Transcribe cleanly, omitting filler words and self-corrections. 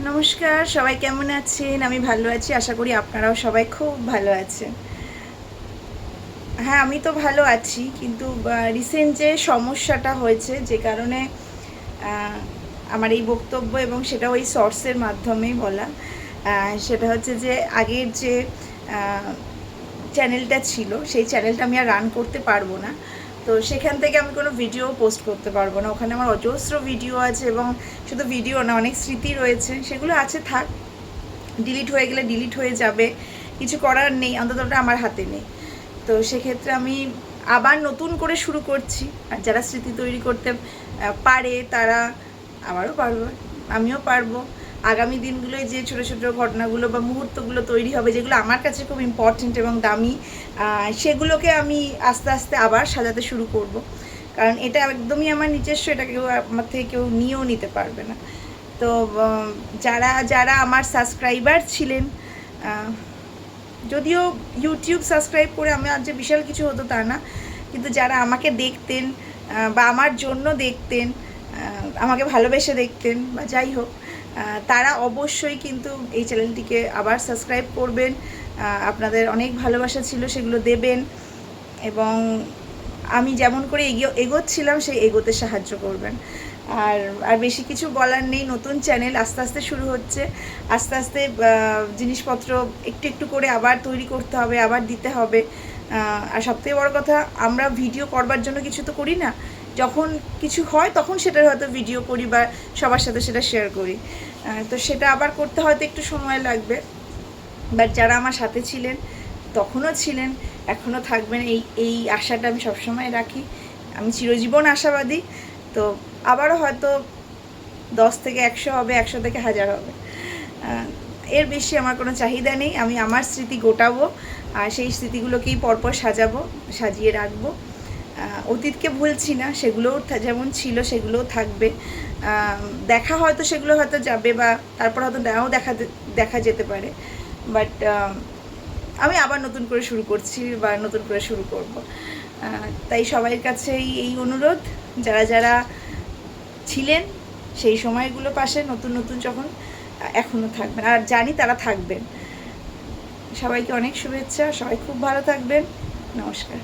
নমস্কার, সবাই কেমন আছেন? আমি ভালো আছি, আশা করি আপনারাও সবাই খুব ভালো আছেন। হ্যাঁ, আমি তো ভালো আছি, কিন্তু রিসেন্ট যে সমস্যাটা হয়েছে, যে কারণে আহ, আমার এই বক্তব্য, এবং সেটা ওই শর্টসের মাধ্যমেই বলা, সেটা হচ্ছে যে আগের যে চ্যানেলটা ছিল, সেই চ্যানেলটা আমি আর রান করতে পারবো না। তো সেখান থেকে আমি কোনো ভিডিও পোস্ট করতে পারবো না। ওখানে আমার অজস্র ভিডিও আছে, এবং শুধু ভিডিও না, অনেক স্মৃতি রয়েছে, সেগুলো আছে, থাক। ডিলিট হয়ে গেলে ডিলিট হয়ে যাবে, কিছু করার নেই, অন্তত ওটা আমার হাতে নেই। তো সেক্ষেত্রে আমি আবার নতুন করে শুরু করছি। আর যারা স্মৃতি তৈরি করতে পারে, তারা আবারও পারবে, আমিও পারবো। আগামী দিনগুলোয় যে ছোটো ছোটো ঘটনাগুলো বা মুহূর্তগুলো তৈরি হবে, যেগুলো আমার কাছে খুব ইম্পর্ট্যান্ট এবং দামি, সেগুলোকে আমি আস্তে আস্তে আবার সাজাতে শুরু করব। কারণ এটা একদমই আমার নিজস্ব, এটা কেউ আমার থেকে কেউ নিয়েও নিতে পারবে না। তো যারা যারা আমার সাবস্ক্রাইবার ছিলেন, যদিও ইউটিউব সাবস্ক্রাইব করে আমার যে বিশাল কিছু হতো তা না, কিন্তু যারা আমাকে দেখতেন বা আমার জন্য দেখতেন, আমাকে ভালোবেসে দেখতেন বা যাই হোক, তারা অবশ্যই কিন্তু এই চ্যানেলটিকে আবার সাবস্ক্রাইব করবেন। আপনাদের অনেক ভালোবাসা ছিল, সেগুলো দেবেন, এবং আমি যেমন করে এগোচ্ছিলাম সেই এগোতে সাহায্য করবেন। আর আর বেশি কিছু বলার নেই। নতুন চ্যানেল আস্তে আস্তে শুরু হচ্ছে, আস্তে আস্তে জিনিসপত্র একটু একটু করে আবার তৈরি করতে হবে, আবার দিতে হবে। আর সবথেকে বড় কথা, আমরা ভিডিও করবার জন্য কিছু তো করি না, যখন কিছু হয় তখন সেটার হয়তো ভিডিও করি বা সবার সাথে সেটা শেয়ার করি। তো সেটা আবার করতে হয়তো একটু সময় লাগবে, বাট যারা আমার সাথে ছিলেন, তখনও ছিলেন, এখনও থাকবেন, এই এই আশাটা আমি সবসময় রাখি। আমি চিরজীবন আশাবাদী। তো আবারও হয়তো 10 থেকে 100 হবে, 100 থেকে 1000 হবে। এর বেশি আমার কোনো চাহিদা নেই। আমি আমার স্মৃতি গোটাবো, আর সেই স্মৃতিগুলোকেই পরপর সাজাবো, সাজিয়ে রাখবো। অতীতকে ভুলছি না, সেগুলোও যেমন ছিল সেগুলোও থাকবে। দেখা হয়তো সেগুলো হয়তো যাবে, বা তারপর হয়তো নাও দেখা যেতে পারে, বাট আমি আবার নতুন করে শুরু করছি বা নতুন করে শুরু করব। তাই সবাইয়ের কাছেই এই অনুরোধ, যারা যারা ছিলেন সেই সময়গুলো পাশে, নতুন নতুন যখন এখনও থাকবেন, আর জানি তারা থাকবেন। সবাইকে অনেক শুভেচ্ছা, সবাই খুব ভালো থাকবেন। নমস্কার।